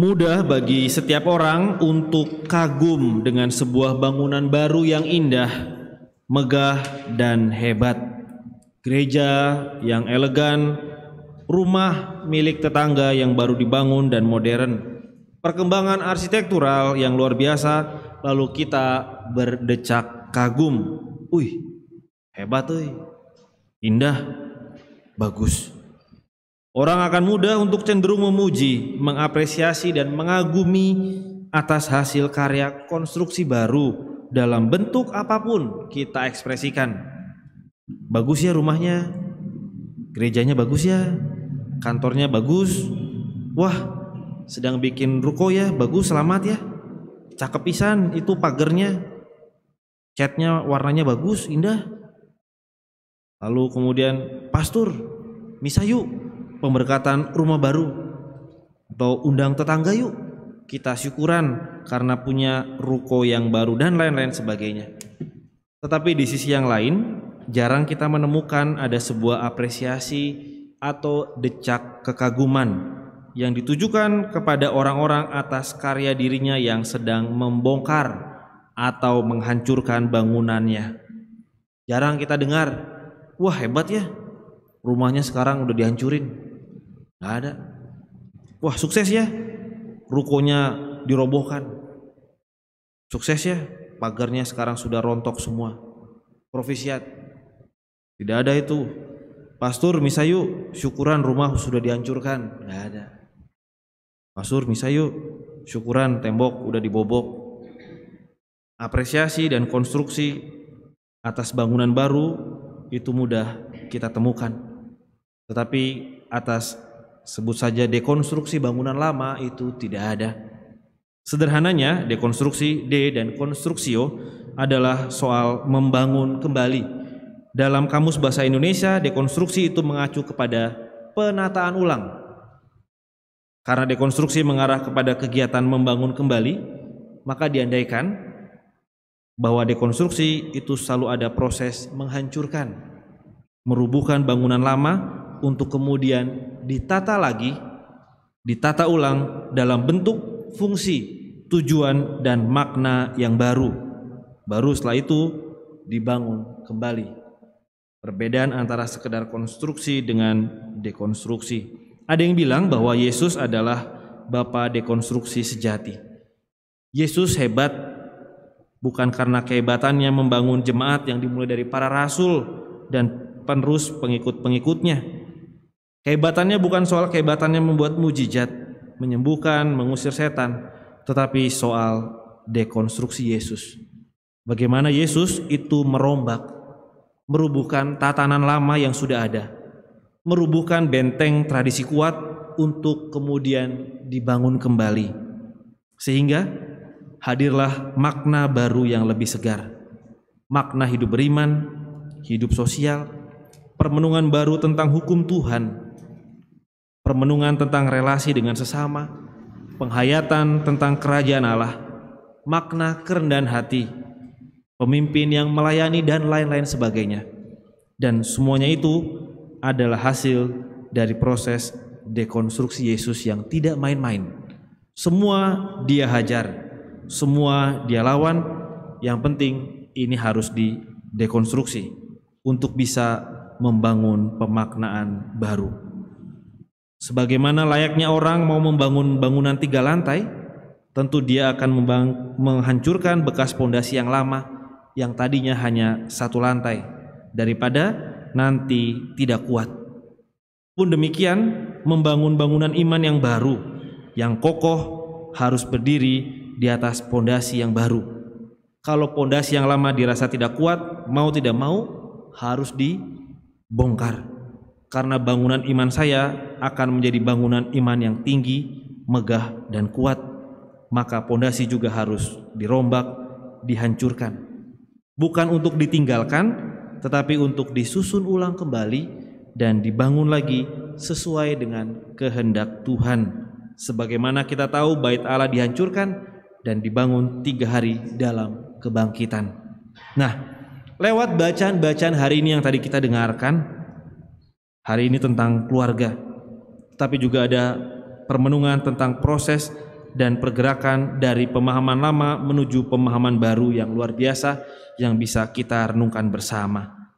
Mudah bagi setiap orang untuk kagum dengan sebuah bangunan baru yang indah, megah, dan hebat. Gereja yang elegan, rumah milik tetangga yang baru dibangun dan modern, perkembangan arsitektural yang luar biasa, lalu kita berdecak kagum. Wih, hebat euy. Indah, bagus. Orang akan mudah untuk cenderung memuji, mengapresiasi, dan mengagumi atas hasil karya konstruksi baru dalam bentuk apapun kita ekspresikan. Bagus ya rumahnya, gerejanya bagus ya, kantornya bagus. Wah, sedang bikin ruko ya, bagus, selamat ya. Cakep pisan itu pagernya, catnya warnanya bagus, indah. Lalu kemudian, pastor, misa yuk, pemberkatan rumah baru, atau undang tetangga yuk, kita syukuran karena punya ruko yang baru, dan lain-lain sebagainya. Tetapi di sisi yang lain, jarang kita menemukan ada sebuah apresiasi atau decak kekaguman yang ditujukan kepada orang-orang atas karya dirinya yang sedang membongkar atau menghancurkan bangunannya. Jarang kita dengar, wah hebat ya, rumahnya sekarang udah dihancurin. Gak ada. Wah sukses ya, rukonya dirobohkan. Sukses ya, pagarnya sekarang sudah rontok semua. Profisiat. Tidak ada itu. Pastor misa yuk, syukuran rumah sudah dihancurkan. Gak ada. Pastor misa yuk, syukuran tembok udah dibobok. Apresiasi dan konstruksi atas bangunan baru itu mudah kita temukan. Tetapi atas sebut saja dekonstruksi bangunan lama itu tidak ada. Sederhananya, dekonstruksi, dan konstruksio adalah soal membangun kembali. Dalam Kamus Bahasa Indonesia, dekonstruksi itu mengacu kepada penataan ulang. Karena dekonstruksi mengarah kepada kegiatan membangun kembali, maka diandaikan bahwa dekonstruksi itu selalu ada proses menghancurkan, merubuhkan bangunan lama untuk kemudian ditata lagi, ditata ulang dalam bentuk, fungsi, tujuan, dan makna yang baru. Baru setelah itu dibangun kembali. Perbedaan antara sekedar konstruksi dengan dekonstruksi. Ada yang bilang bahwa Yesus adalah Bapa dekonstruksi sejati. Yesus hebat bukan karena kehebatannya membangun jemaat yang dimulai dari para rasul dan penerus pengikut-pengikutnya. Kehebatannya bukan soal kehebatannya membuat mujizat, menyembuhkan, mengusir setan, tetapi soal dekonstruksi Yesus. Bagaimana Yesus itu merombak, merubuhkan tatanan lama yang sudah ada, merubuhkan benteng tradisi kuat untuk kemudian dibangun kembali. Sehingga hadirlah makna baru yang lebih segar. Makna hidup beriman, hidup sosial, permenungan baru tentang hukum Tuhan, permenungan tentang relasi dengan sesama, penghayatan tentang kerajaan Allah, makna kerendahan hati, pemimpin yang melayani, dan lain-lain sebagainya. Dan semuanya itu adalah hasil dari proses dekonstruksi Yesus yang tidak main-main. Semua dia hajar, semua dia lawan, yang penting ini harus didekonstruksi untuk bisa membangun pemaknaan baru. Sebagaimana layaknya orang mau membangun bangunan 3 lantai, tentu dia akan menghancurkan bekas pondasi yang lama yang tadinya hanya 1 lantai, daripada nanti tidak kuat. Pun demikian, membangun bangunan iman yang baru, yang kokoh, harus berdiri di atas pondasi yang baru. Kalau pondasi yang lama dirasa tidak kuat, mau tidak mau harus dibongkar. Karena bangunan iman saya akan menjadi bangunan iman yang tinggi, megah, dan kuat, maka pondasi juga harus dirombak, dihancurkan. Bukan untuk ditinggalkan, tetapi untuk disusun ulang kembali dan dibangun lagi sesuai dengan kehendak Tuhan. Sebagaimana kita tahu bait Allah dihancurkan dan dibangun 3 hari dalam kebangkitan. Nah, lewat bacaan-bacaan hari ini yang tadi kita dengarkan, hari ini tentang keluarga, tapi juga ada permenungan tentang proses dan pergerakan dari pemahaman lama menuju pemahaman baru yang luar biasa yang bisa kita renungkan bersama.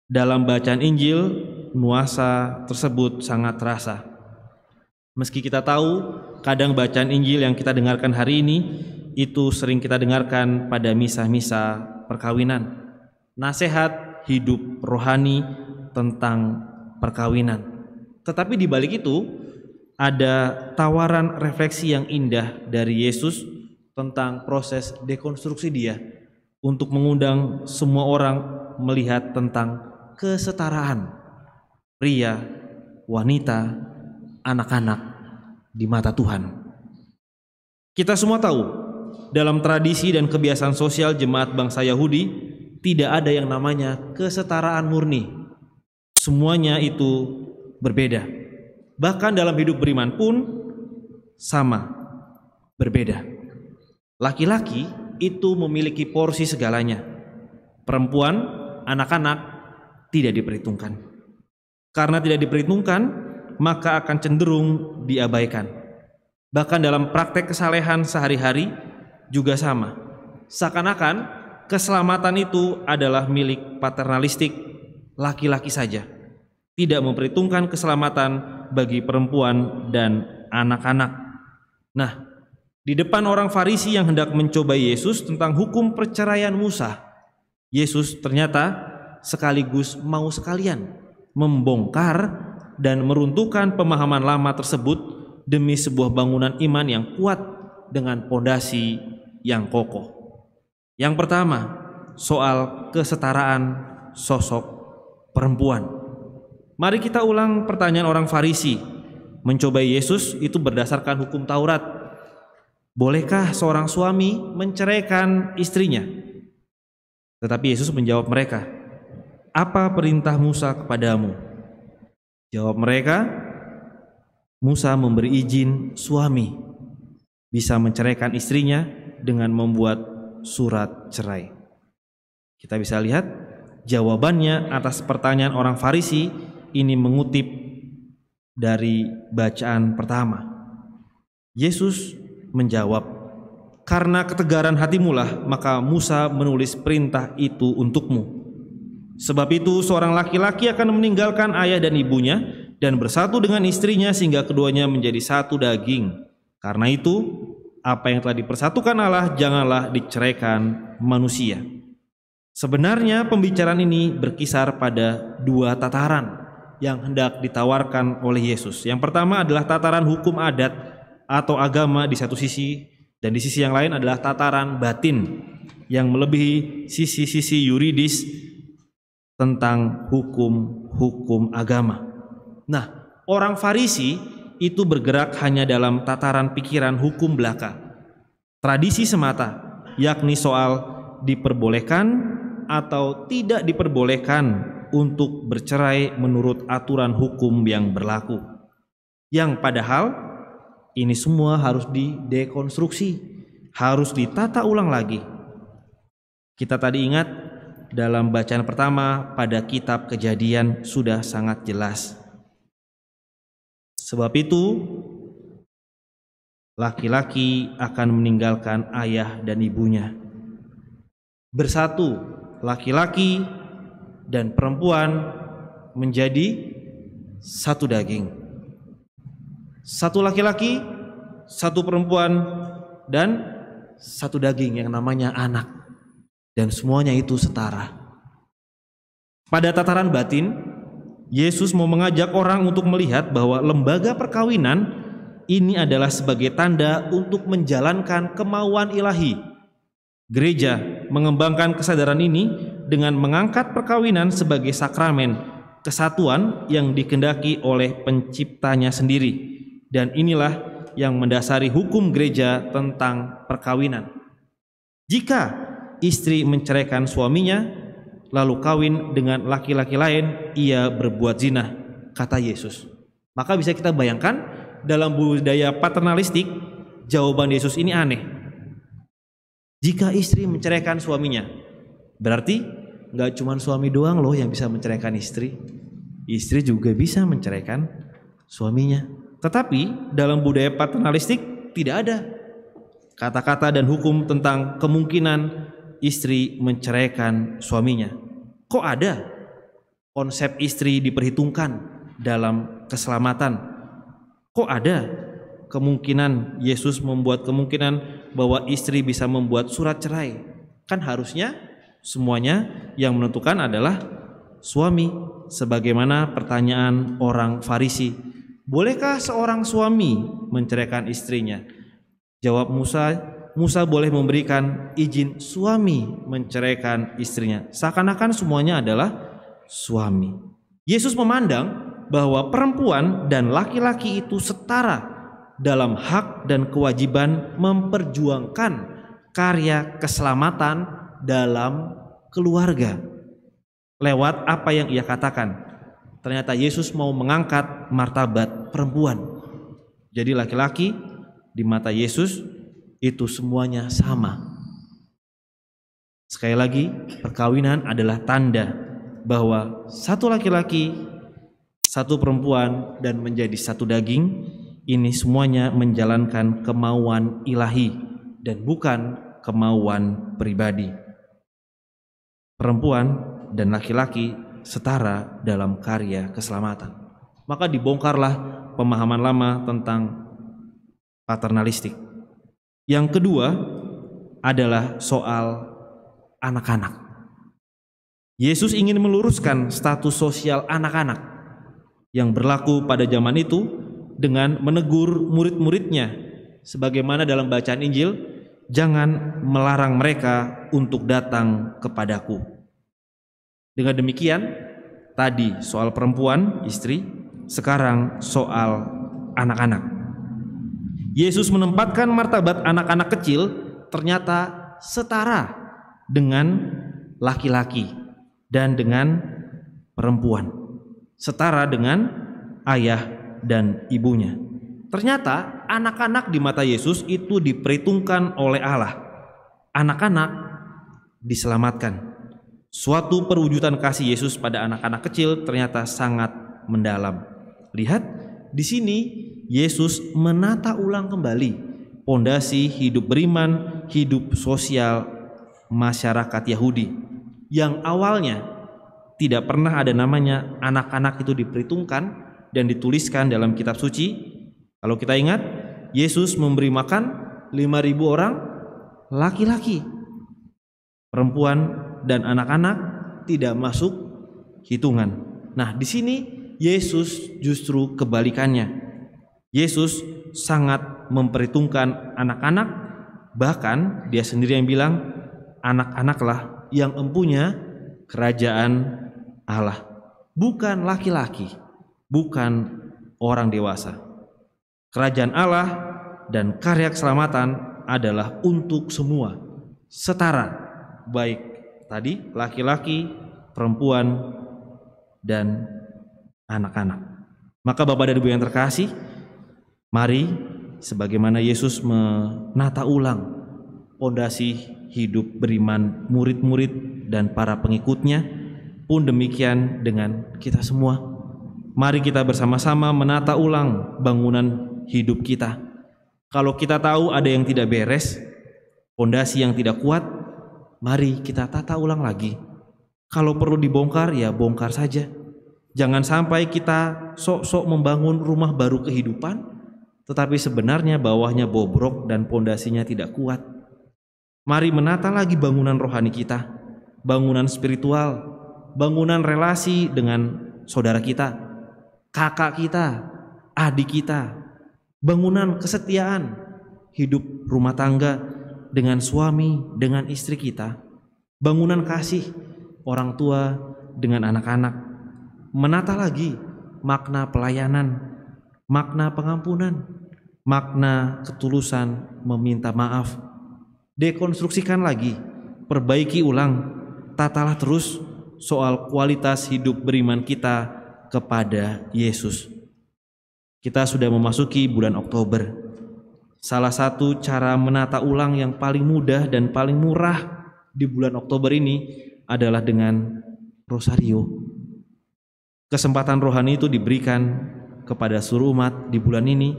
Dalam bacaan Injil, nuansa tersebut sangat terasa. Meski kita tahu kadang bacaan Injil yang kita dengarkan hari ini itu sering kita dengarkan pada misa-misa perkawinan, nasihat hidup rohani tentang perkawinan. Tetapi di balik itu ada tawaran refleksi yang indah dari Yesus tentang proses dekonstruksi Dia untuk mengundang semua orang melihat tentang kesetaraan pria, wanita, anak-anak di mata Tuhan. Kita semua tahu dalam tradisi dan kebiasaan sosial jemaat bangsa Yahudi tidak ada yang namanya kesetaraan murni. Semuanya itu berbeda. Bahkan dalam hidup beriman pun sama, berbeda. Laki-laki itu memiliki porsi segalanya. Perempuan, anak-anak tidak diperhitungkan. Karena tidak diperhitungkan, maka akan cenderung diabaikan. Bahkan dalam praktek kesalehan sehari-hari juga sama. Seakan-akan keselamatan itu adalah milik paternalistik laki-laki saja. Tidak memperhitungkan keselamatan bagi perempuan dan anak-anak. Nah, di depan orang Farisi yang hendak mencobai Yesus tentang hukum perceraian Musa, Yesus ternyata sekaligus mau sekalian membongkar dan meruntuhkan pemahaman lama tersebut demi sebuah bangunan iman yang kuat dengan pondasi yang kokoh. Yang pertama, soal kesetaraan sosok perempuan. Mari kita ulang pertanyaan orang Farisi mencobai Yesus itu berdasarkan hukum Taurat. Bolehkah seorang suami menceraikan istrinya? Tetapi Yesus menjawab mereka, apa perintah Musa kepadamu? Jawab mereka, Musa memberi izin suami bisa menceraikan istrinya dengan membuat surat cerai. Kita bisa lihat jawabannya atas pertanyaan orang Farisi ini mengutip dari bacaan pertama. Yesus menjawab, karena ketegaran hatimulah maka Musa menulis perintah itu untukmu. Sebab itu seorang laki-laki akan meninggalkan ayah dan ibunya dan bersatu dengan istrinya sehingga keduanya menjadi satu daging. Karena itu apa yang telah dipersatukan Allah janganlah diceraikan manusia. Sebenarnya pembicaraan ini berkisar pada dua tataran yang hendak ditawarkan oleh Yesus. Yang pertama adalah tataran hukum adat atau agama di satu sisi, dan di sisi yang lain adalah tataran batin yang melebihi sisi-sisi yuridis tentang hukum agama. Nah, orang Farisi itu bergerak hanya dalam tataran pikiran hukum belaka, tradisi semata, yakni soal diperbolehkan atau tidak diperbolehkan untuk bercerai menurut aturan hukum yang berlaku. Yang padahal ini semua harus didekonstruksi, harus ditata ulang lagi. Kita tadi ingat dalam bacaan pertama pada kitab Kejadian sudah sangat jelas. Sebab itu laki-laki akan meninggalkan ayah dan ibunya. Bersatu laki-laki dan perempuan menjadi satu daging. Satu laki-laki, satu perempuan, dan satu daging yang namanya anak. Dan semuanya itu setara. Pada tataran batin, Yesus mau mengajak orang untuk melihat bahwa lembaga perkawinan ini adalah sebagai tanda untuk menjalankan kemauan ilahi. Gereja mengembangkan kesadaran ini dengan mengangkat perkawinan sebagai sakramen kesatuan yang dikehendaki oleh penciptanya sendiri. Dan inilah yang mendasari hukum gereja tentang perkawinan. Jika istri menceraikan suaminya lalu kawin dengan laki-laki lain, ia berbuat zina, kata Yesus. Maka bisa kita bayangkan dalam budaya paternalistik, jawaban Yesus ini aneh. Jika istri menceraikan suaminya, berarti gak cuma suami doang loh yang bisa menceraikan istri. Istri juga bisa menceraikan suaminya. Tetapi dalam budaya paternalistik, tidak ada kata-kata dan hukum tentang kemungkinan istri menceraikan suaminya. Kok ada konsep istri diperhitungkan dalam keselamatan? Kok ada kemungkinan Yesus membuat kemungkinan bahwa istri bisa membuat surat cerai? Kan harusnya semuanya yang menentukan adalah suami. Sebagaimana pertanyaan orang Farisi, bolehkah seorang suami menceraikan istrinya? Jawab Musa boleh memberikan izin suami menceraikan istrinya. Seakan-akan semuanya adalah suami. Yesus memandang bahwa perempuan dan laki-laki itu setara dalam hak dan kewajiban memperjuangkan karya keselamatan dalam keluarga. Lewat apa yang ia katakan, ternyata Yesus mau mengangkat martabat perempuan. Jadi laki-laki di mata Yesus itu semuanya sama. Sekali lagi, perkawinan adalah tanda bahwa satu laki-laki, satu perempuan, dan menjadi satu daging. Ini semuanya menjalankan kemauan ilahi dan bukan kemauan pribadi. Perempuan dan laki-laki setara dalam karya keselamatan. Maka dibongkarlah pemahaman lama tentang paternalistik. Yang kedua adalah soal anak-anak. Yesus ingin meluruskan status sosial anak-anak yang berlaku pada zaman itu dengan menegur murid-muridnya, sebagaimana dalam bacaan Injil, jangan melarang mereka untuk datang kepadaku. Dengan demikian, tadi soal perempuan, istri, sekarang soal anak-anak. Yesus menempatkan martabat anak-anak kecil ternyata setara dengan laki-laki dan dengan perempuan, setara dengan ayah dan ibunya. Ternyata anak-anak di mata Yesus itu diperhitungkan oleh Allah. Anak-anak diselamatkan. Suatu perwujudan kasih Yesus pada anak-anak kecil ternyata sangat mendalam. Lihat, di sini Yesus menata ulang kembali pondasi hidup beriman, hidup sosial masyarakat Yahudi yang awalnya tidak pernah ada namanya anak-anak itu diperhitungkan dan dituliskan dalam kitab suci. Kalau kita ingat, Yesus memberi makan 5.000 orang laki-laki. Perempuan dan anak-anak tidak masuk hitungan. Nah, di sini Yesus justru kebalikannya. Yesus sangat memperhitungkan anak-anak, bahkan dia sendiri yang bilang, anak-anaklah yang empunya kerajaan Allah. Bukan laki-laki, bukan orang dewasa. Kerajaan Allah dan karya keselamatan adalah untuk semua, setara, baik tadi laki-laki, perempuan, dan anak-anak. Maka Bapak dan Ibu yang terkasih, mari sebagaimana Yesus menata ulang pondasi hidup beriman murid-murid dan para pengikutnya, pun demikian dengan kita semua. Mari kita bersama-sama menata ulang bangunan hidup kita. Kalau kita tahu ada yang tidak beres, pondasi yang tidak kuat, mari kita tata ulang lagi. Kalau perlu dibongkar, ya bongkar saja. Jangan sampai kita sok-sok membangun rumah baru kehidupan, tetapi sebenarnya bawahnya bobrok dan pondasinya tidak kuat. Mari menata lagi bangunan rohani kita, bangunan spiritual, bangunan relasi dengan saudara kita, kakak kita, adik kita, bangunan kesetiaan, hidup rumah tangga dengan suami, dengan istri kita, bangunan kasih orang tua dengan anak-anak, menata lagi makna pelayanan, makna pengampunan, makna ketulusan meminta maaf. Dekonstruksikan lagi, perbaiki ulang, tatalah terus soal kualitas hidup beriman kita kepada Yesus. Kita sudah memasuki bulan Oktober. Salah satu cara menata ulang yang paling mudah dan paling murah di bulan Oktober ini adalah dengan rosario. Kesempatan rohani itu diberikan kepada seluruh umat di bulan ini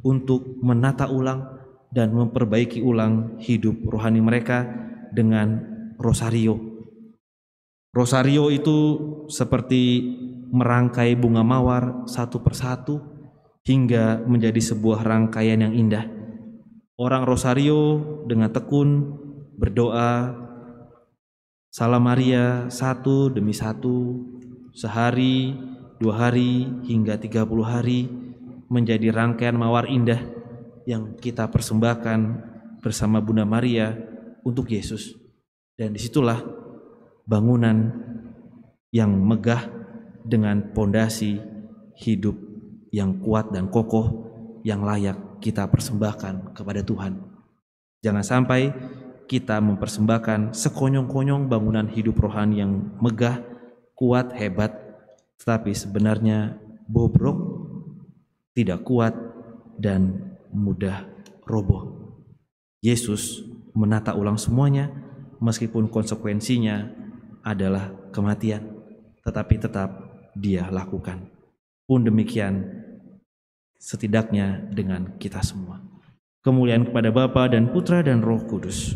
untuk menata ulang dan memperbaiki ulang hidup rohani mereka dengan rosario. Rosario itu seperti merangkai bunga mawar satu persatu hingga menjadi sebuah rangkaian yang indah. Orang rosario dengan tekun berdoa Salam Maria satu demi satu, sehari, 2 hari, hingga 30 hari, menjadi rangkaian mawar indah yang kita persembahkan bersama Bunda Maria untuk Yesus. Dan disitulah bangunan yang megah dengan pondasi hidup yang kuat dan kokoh yang layak kita persembahkan kepada Tuhan. Jangan sampai kita mempersembahkan sekonyong-konyong bangunan hidup rohani yang megah, kuat, hebat, tetapi sebenarnya bobrok, tidak kuat, dan mudah roboh. Yesus menata ulang semuanya, meskipun konsekuensinya adalah kematian, tetapi tetap Dia lakukan. Pun demikian, setidaknya dengan kita semua. Kemuliaan kepada Bapa dan Putra dan Roh Kudus,